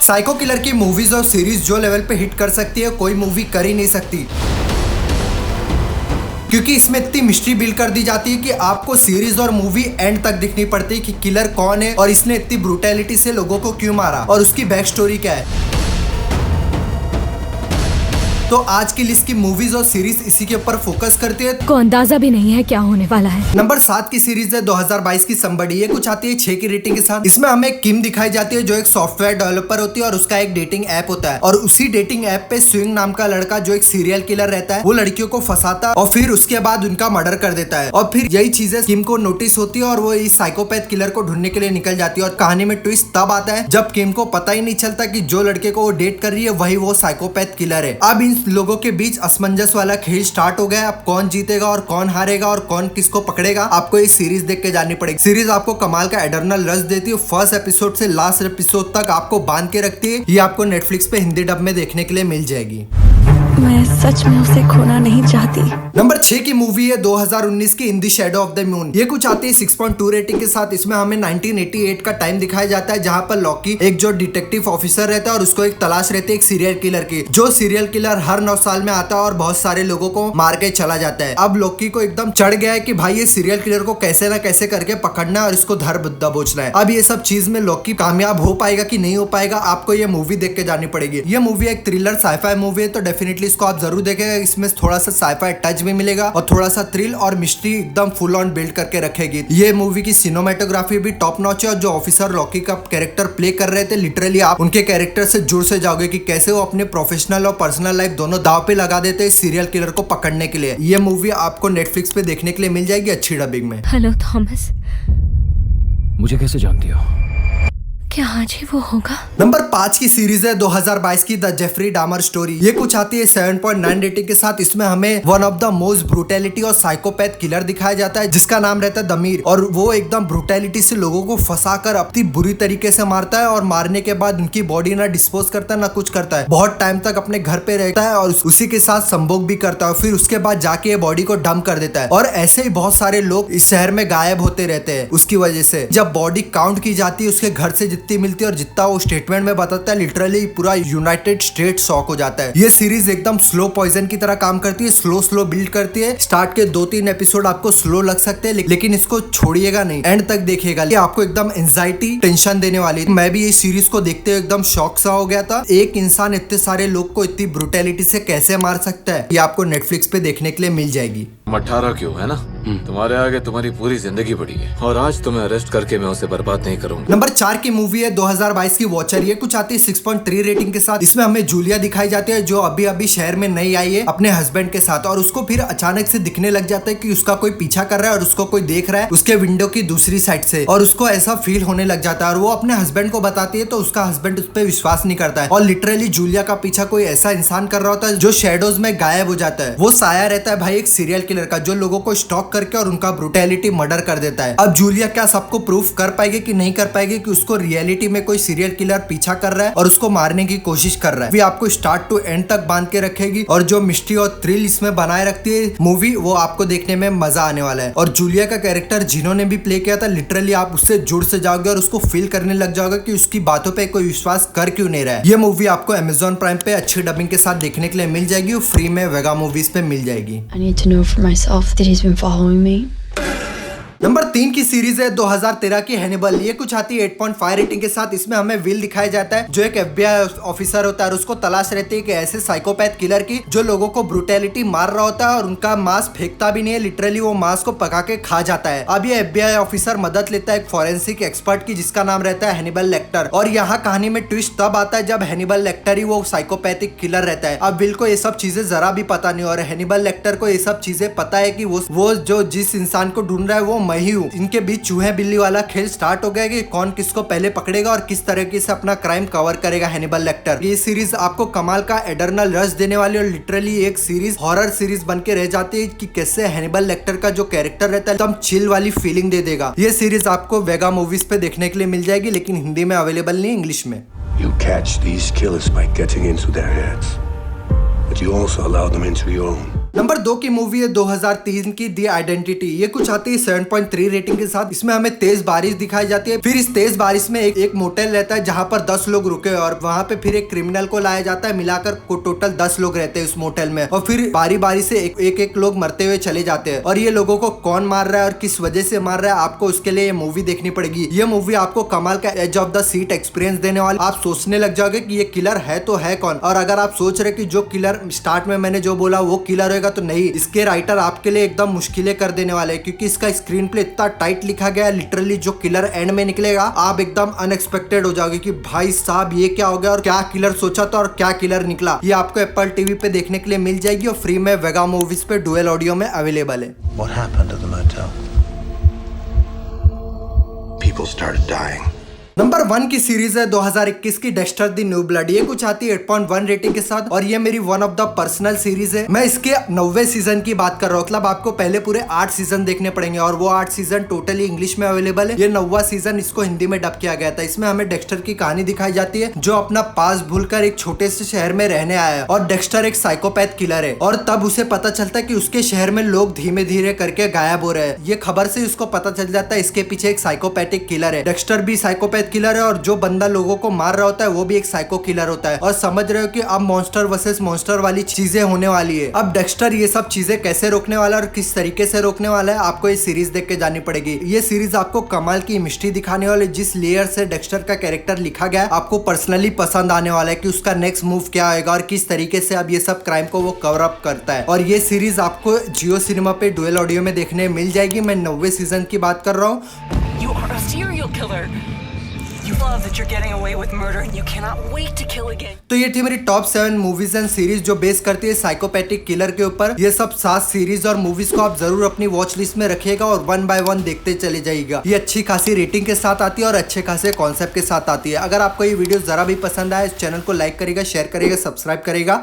Psycho killer की movies और series जो लेवल पे हिट कर सकती है कोई मूवी कर ही नहीं सकती, क्योंकि इसमें इतनी मिस्ट्री बिल्ड कर दी जाती है कि आपको सीरीज और मूवी एंड तक दिखनी पड़ती है कि किलर कौन है और इसने इतनी ब्रूटैलिटी से लोगों को क्यों मारा और उसकी बैक स्टोरी क्या है। तो आज की लिस्ट की मूवीज और सीरीज इसी के ऊपर फोकस करती है। को अंदाजा भी नहीं है क्या होने वाला है। नंबर 7 की सीरीज है 2022 की समबडी। ये कुछ आती है 6 की रेटिंग के साथ। इसमें हमें किम दिखाई जाती है जो एक सॉफ्टवेयर डेवलपर होती है और उसका एक डेटिंग ऐप होता है और उसी डेटिंग ऐप पे स्विंग नाम का लड़का जो एक सीरियल किलर रहता है वो लड़कियों को फंसाता और फिर उसके बाद उनका मर्डर कर देता है और फिर यही चीजें किम को नोटिस होती है और वो इस साइकोपैथ किलर को ढूंढने के लिए निकल जाती है और कहानी में ट्विस्ट तब आता है जब किम को पता ही नहीं चलता कि जो लड़के को वो डेट कर रही है वही वो साइकोपैथ किलर है। अब इन लोगों के बीच असमंजस वाला खेल स्टार्ट हो गया है। अब कौन जीतेगा और कौन हारेगा और कौन किसको पकड़ेगा आपको ये सीरीज देख के जानी पड़ेगी। सीरीज आपको कमाल का एडर्नल रस देती है। फर्स्ट एपिसोड से लास्ट एपिसोड तक आपको बांध के रखती है। ये आपको नेटफ्लिक्स पे हिंदी डब में देखने के लिए मिल जाएगी। मैं सच में उसे खोना नहीं चाहती। नंबर 6 की मूवी है 2019 की in the shadow of the moon. ये कुछ आती है 6.2 रेटिंग के साथ। इसमें हमें 1988 का टाइम दिखाया जाता है जहां पर लॉकी एक जो डिटेक्टिव ऑफिसर रहता है और उसको एक तलाश रहती है एक सीरियल किलर की। जो सीरियल किलर हर 9 साल में आता है और बहुत सारे लोगों को मार के चला जाता है। अब लॉकी को एकदम चढ़ गया है कि भाई ये सीरियल किलर को कैसे ना कैसे करके पकड़ना है और इसको धर दबोचना है। अब ये सब चीज में लॉकी कामयाब हो पाएगा कि नहीं हो पाएगा आपको ये मूवी देख के जानी पड़ेगी। ये मूवी एक थ्रिलर साइफाई मूवी है तो डेफिनेटली इसको आप जरूर देखेंगे। इसमें थोड़ा सा साइफाई टच भी मिलेगा और थोड़ा सा थ्रिल और मिस्ट्री एकदम फुल ऑन बिल्ड करके रखेगी। ये मूवी की सिनेमेटोग्राफी भी टॉप नॉच है और जो ऑफिसर लॉकी का कैरेक्टर प्ले कर रहे थे लिटरली आप उनके कैरेक्टर से जुड़ से जाओगे कि कैसे वो अपने प्रोफेशनल और पर्सनल लाइफ दोनों दाव पे लगा देते हैं सीरियल किलर को पकड़ने के लिए। ये मूवी आपको नेटफ्लिक्स पे देखने के लिए मिल जाएगी अच्छी डबिंग में। हेलो थॉमस, मुझे कैसे जानती हो? क्या आज ही वो होगा? नंबर 5 की सीरीज है 2022 की द जेफरी डामर स्टोरी। ये कुछ आती है 7.9 रेटिंग के साथ। इसमें हमें one of the most brutality और साइकोपैथ किलर दिखाया जाता है जिसका नाम रहता है दमीर और वो एकदम ब्रूटैलिटी से लोगों को फंसाकर अपनी बुरी तरीके से मारता है और मारने के बाद उनकी बॉडी ना डिस्पोज करता है ना कुछ करता है। बहुत टाइम तक अपने घर पे रहता है और उसी के साथ संभोग भी करता है फिर उसके बाद जाके ये बॉडी को डंप कर देता है और ऐसे ही बहुत सारे लोग इस शहर में गायब होते रहते हैं उसकी वजह से। जब बॉडी काउंट की जाती है उसके घर से मिलती है और जितना वो स्टेटमेंट में बताता है लिटरली पूरा यूनाइटेड स्टेट शॉक हो जाता है। ये सीरीज एकदम स्लो पॉइजन की तरह काम करती है। स्लो बिल्ड करती है। स्टार्ट के 2-3 एपिसोड आपको स्लो लग सकते हैं लेकिन इसको छोड़िएगा नहीं, एंड तक देखिएगा। ये आपको एकदम एंजाइटी टेंशन देने वाली है। मैं भी ये सीरीज को देखते हुए एकदम शॉक सा हो गया था। एक इंसान इतने सारे लोग को इतनी ब्रूटैलिटी से कैसे मार सकता है ये आपको नेटफ्लिक्स पे देखने के लिए मिल जाएगी। 18 क्यों है ना? तुम्हारे आगे तुम्हारी पूरी जिंदगी पड़ी है और आज तुम्हें अरेस्ट करके मैं उसे बर्बाद नहीं करूंगा। नंबर 4 की मूवी है 2022 की वॉचर। ये कुछ आती है 6.3 रेटिंग के साथ। इसमें हमें जूलिया दिखाई जाती है जो अभी शहर में नई आई है अपने हस्बैंड के साथ और उसको फिर अचानक से दिखने लग जाता है कि उसका कोई पीछा कर रहा है और उसको कोई देख रहा है उसके विंडो की दूसरी साइड से और उसको ऐसा फील होने लग जाता है और वो अपने हस्बैंड को बताती है तो उसका हस्बैंड उस पर विश्वास नहीं करता है और लिटरली जूलिया का पीछा कोई ऐसा इंसान कर रहा होता है जो शेडोज में गायब हो जाता है। वो साया रहता है भाई एक सीरियल किलर का जो लोगों को स्टॉक करके और उनका ब्रूटैलिटी मर्डर कर देता है। अब जूलिया क्या सबको प्रूफ कर पाएगी कि नहीं कर पाएगी कि उसको रियलिटी में कोई सीरियल किलर पीछा कर रहा है और उसको मारने की कोशिश कर रहा है। आपको स्टार्ट टू एंड तक बांध के रखेगी और जो मिस्ट्री और थ्रिल इसमें बनाए रखती है मूवी वो आपको देखने में मजा आने वाला है। और जूलिया का कैरेक्टर जिन्होंने भी प्ले किया था लिटरली आप उससे जुड़ से जाओगे और उसको फील करने लग जाओगे कि उसकी बातों पे कोई विश्वास कर क्यों नहीं रहा है। ये मूवी आपको Amazon प्राइम पे अच्छी डबिंग के साथ देखने के लिए मिल जाएगी और फ्री में वेगा मूवीज पे मिल जाएगी। I need to know for myself that he's been following me. Number 3 की सीरीज है 2013 की हैनिबल। ये कुछ आती है 8.5 रेटिंग के साथ। इसमें हमें विल दिखाया जाता है जो एक FBI ऑफिसर होता है और उसको तलाश रहती है कि ऐसे साइकोपैथ किलर की जो लोगों को ब्रूटैलिटी मार रहा होता है और उनका मांस फेंकता भी नहीं है, लिटरली वो मांस को पका के खा जाता है। अब ये FBI ऑफिसर मदद लेता है एक फॉरेंसिक एक्सपर्ट की जिसका नाम रहता है हैनिबल लेक्टर और यहाँ कहानी में ट्विस्ट तब आता है जब हैनिबल लेक्टर ही वो साइकोपैथिक किलर रहता है। अब विल को ये सब चीजें जरा भी पता नहीं और हैनिबल लेक्टर को ये सब चीजें पता है कि वो जो जिस इंसान को ढूंढ रहा है वो मैं ही हूँ। इनके बीच चूहे बिल्ली वाला खेल स्टार्ट हो गया कि कौन किसको पहले पकड़ेगा और किस तरीके से अपना क्राइम कवर करेगा हैनिबल लेक्टर। ये सीरीज आपको कमाल का एडर्नल रस देने वाली और लिटरली एक सीरीज हॉरर सीरीज बन के रह जाती है कि कैसे हैनिबल लेक्टर का जो कैरेक्टर रहता है एकदम चिल वाली फीलिंग दे देगा। ये सीरीज आपको वेगा मूवीज पे देखने के लिए मिल जाएगी लेकिन हिंदी में अवेलेबल नहीं, इंग्लिश में। You catch these killers by getting into their heads, but you also allow them into your own. Number 2 की मूवी है 2003 की दी आइडेंटिटी। ये कुछ आती है 7.3 रेटिंग के साथ। इसमें हमें तेज बारिश दिखाई जाती है। फिर इस तेज बारिश में एक मोटेल रहता है जहाँ पर 10 लोग रुके और वहाँ पे फिर एक क्रिमिनल को लाया जाता है। मिलाकर टोटल 10 लोग रहते हैं उस मोटेल में और फिर बारी बारी से एक लोग मरते हुए चले जाते हैं और ये लोगों को कौन मार रहा है और किस वजह से मार रहा है आपको उसके लिए ये मूवी देखनी पड़ेगी। ये मूवी आपको कमाल का edge of the seat experience देने वाली। आप सोचने लग जाओगे कि ये किलर है तो है कौन। और अगर आप सोच रहे कि जो किलर स्टार्ट में मैंने जो बोला वो किलर होगा तो नहीं, इसके राइटर आपके लिए एकदम मुश्किलें कर देने वाले हैं क्योंकि इसका स्क्रीन प्ले इतना टाइट लिखा गया है। लिटरली जो किलर एंड में निकलेगा आप एकदम अनएक्सपेक्टेड हो जाओगे कि भाई साहब ये क्या हो गया और क्या किलर सोचा था और क्या किलर निकला। ये आपको एप्पल टीवी पे देखने के लिए मिल जाएगी और फ्री में वेगा मूवीज पे डुअल ऑडियो में अवेलेबल है। What happened at the motel? People started dying. Number 1 की सीरीज है 2021 की डेक्स्टर द न्यू ब्लड। ये कुछ आती है 8.1 रेटिंग के साथ और ये मेरी one of the personal series है। मैं इसके 90वें सीजन की बात कर रहा हूँ। मतलब आपको पहले पूरे 8 सीजन देखने पड़ेंगे और वो 8 सीजन टोटली इंग्लिश में अवेलेबल है। ये 9वां सीजन इसको हिंदी में डब किया गया था। इसमें हमें डेक्स्टर की कहानी दिखाई जाती है जो अपना पास भूलकर एक छोटे से शहर में रहने आया है और डेक्स्टर एक साइकोपैथ किलर है और तब उसे पता चलता है कि उसके शहर में लोग धीमे धीरे करके गायब हो रहे हैं। ये खबर से उसको पता चल जाता है इसके पीछे एक साइकोपैथिक किलर है। डेक्स्टर भी साइकोपैथ किलर है और जो बंदा लोगों को मार रहा होता है वो भी एक साइको किलर होता है। और समझ रहे हो कि अब मॉन्स्टर वर्सेस मॉन्स्टर वाली चीजें होने वाली है। अब डेक्स्टर ये सब चीजें कैसे रोकने वाला है और किस तरीके से रोकने वाला है आपको ये सीरीज देख के जानी पड़ेगी। ये सीरीज आपको कमाल की मिस्ट्री दिखाने वाली, जिस लेयर से डेक्स्टर का कैरेक्टर लिखा गया है आपको पर्सनली पसंद आने वाला है कि उसका नेक्स्ट मूव क्या होगा और किस तरीके से अब ये सब क्राइम को वो कवर अप करता है। और ये सीरीज आपको जियो सिनेमा पे डुअल ऑडियो में देखने मिल जाएगी। मैं 90वें सीजन की बात कर रहा हूँ। You are a serial killer. You love that you're getting away with murder and you cannot wait to kill again. तो ये थी मेरी टॉप 7 मूवीज एंड सीरीज जो बेस करती है साइकोपैथिक किलर के ऊपर। ये सब 7 सीरीज और मूवीज को आप जरूर अपनी वॉच लिस्ट में रखिएगा और 1 बाय 1 देखते चले जाइएगा। ये अच्छी खासी रेटिंग के साथ आती है और अच्छे खासे कॉन्सेप्ट के साथ आती है। अगर आपको ये वीडियो जरा भी पसंद आए इस चैनल को लाइक करेगा, शेयर करेगा, सब्सक्राइब करेगा